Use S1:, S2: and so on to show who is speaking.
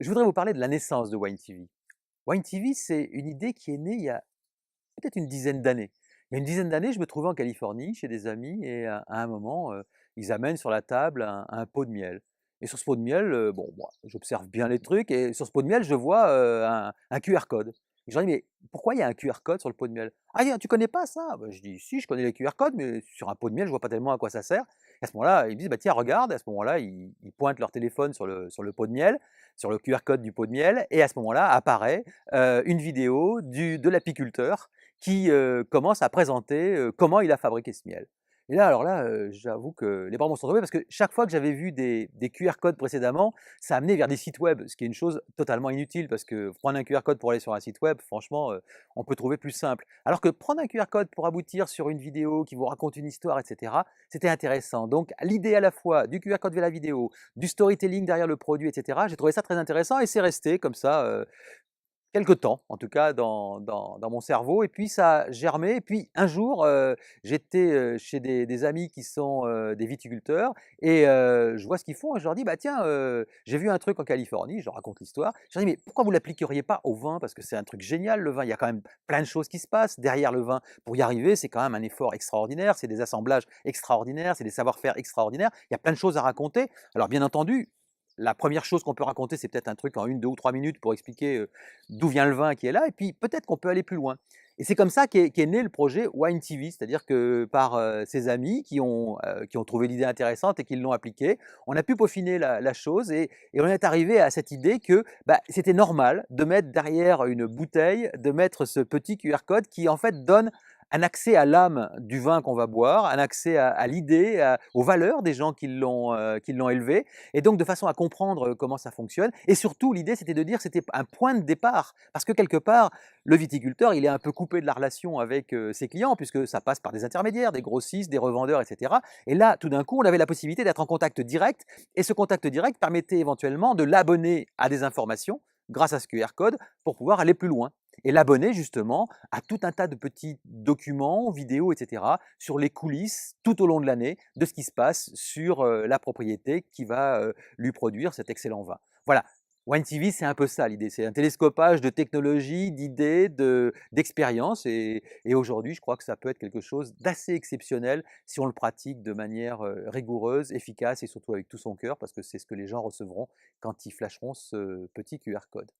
S1: Je voudrais vous parler de la naissance de Wine TV. Wine TV, c'est une idée qui est née il y a peut-être une dizaine d'années. Il y a une dizaine d'années, je me trouvais en Californie chez des amis et à un moment, ils amènent sur la table un pot de miel. Et sur ce pot de miel, bon, moi, j'observe bien les trucs et sur ce pot de miel, je vois un QR code. Et je leur dis, mais pourquoi il y a un QR code sur le pot de miel? Ah, tu connais pas ça? Bah, je dis, si, je connais les QR codes, mais sur un pot de miel, je vois pas tellement à quoi ça sert. Et à ce moment-là, ils me disent, bah, tiens, regarde. Et à ce moment-là, ils pointent leur téléphone sur le pot de miel, sur le QR code du pot de miel. Et à ce moment-là, apparaît une vidéo de l'apiculteur qui commence à présenter comment il a fabriqué ce miel. Et là, alors là, j'avoue que les bras m'en sont tombés parce que chaque fois que j'avais vu des QR codes précédemment, ça amenait vers des sites web, ce qui est une chose totalement inutile parce que prendre un QR code pour aller sur un site web, franchement, on peut trouver plus simple. Alors que prendre un QR code pour aboutir sur une vidéo qui vous raconte une histoire, etc., c'était intéressant. Donc l'idée à la fois du QR code vers la vidéo, du storytelling derrière le produit, etc., j'ai trouvé ça très intéressant et c'est resté comme ça quelque temps, en tout cas dans mon cerveau et puis ça a germé et puis un jour, j'étais, chez des amis qui sont, des viticulteurs et je vois ce qu'ils font et je leur dis: «Bah tiens, j'ai vu un truc en Californie», je leur raconte l'histoire. Je leur dis: «Mais pourquoi vous l'appliqueriez pas au vin? Parce que c'est un truc génial le vin, il y a quand même plein de choses qui se passent derrière le vin. Pour y arriver, c'est quand même un effort extraordinaire, c'est des assemblages extraordinaires, c'est des savoir-faire extraordinaires, il y a plein de choses à raconter». Alors bien entendu, la première chose qu'on peut raconter, c'est peut-être un truc en une, 2 ou 3 minutes pour expliquer, d'où vient le vin qui est là et puis peut-être qu'on peut aller plus loin. Et c'est comme ça qu'est né le projet Wine TV, c'est-à-dire que par, ses amis qui ont trouvé l'idée intéressante et qui l'ont appliquée, on a pu peaufiner la chose et on est arrivé à cette idée que, bah, c'était normal de mettre derrière une bouteille, de mettre ce petit QR code qui en fait donne un accès à l'âme du vin qu'on va boire, un accès à l'idée, aux valeurs des gens qui l'ont élevé et donc de façon à comprendre comment ça fonctionne. Et surtout, l'idée, c'était de dire que c'était un point de départ. Parce que quelque part, le viticulteur, il est un peu coupé de la relation avec ses clients, puisque ça passe par des intermédiaires, des grossistes, des revendeurs, etc. Et là, tout d'un coup, on avait la possibilité d'être en contact direct. Et ce contact direct permettait éventuellement de l'abonner à des informations grâce à ce QR code pour pouvoir aller plus loin. Et l'abonner justement à tout un tas de petits documents, vidéos, etc., sur les coulisses tout au long de l'année de ce qui se passe sur la propriété qui va lui produire cet excellent vin. Voilà, Wine TV, c'est un peu ça l'idée, c'est un télescopage de technologies, d'idées, d'expériences et aujourd'hui, je crois que ça peut être quelque chose d'assez exceptionnel si on le pratique de manière rigoureuse, efficace et surtout avec tout son cœur parce que c'est ce que les gens recevront quand ils flasheront ce petit QR code.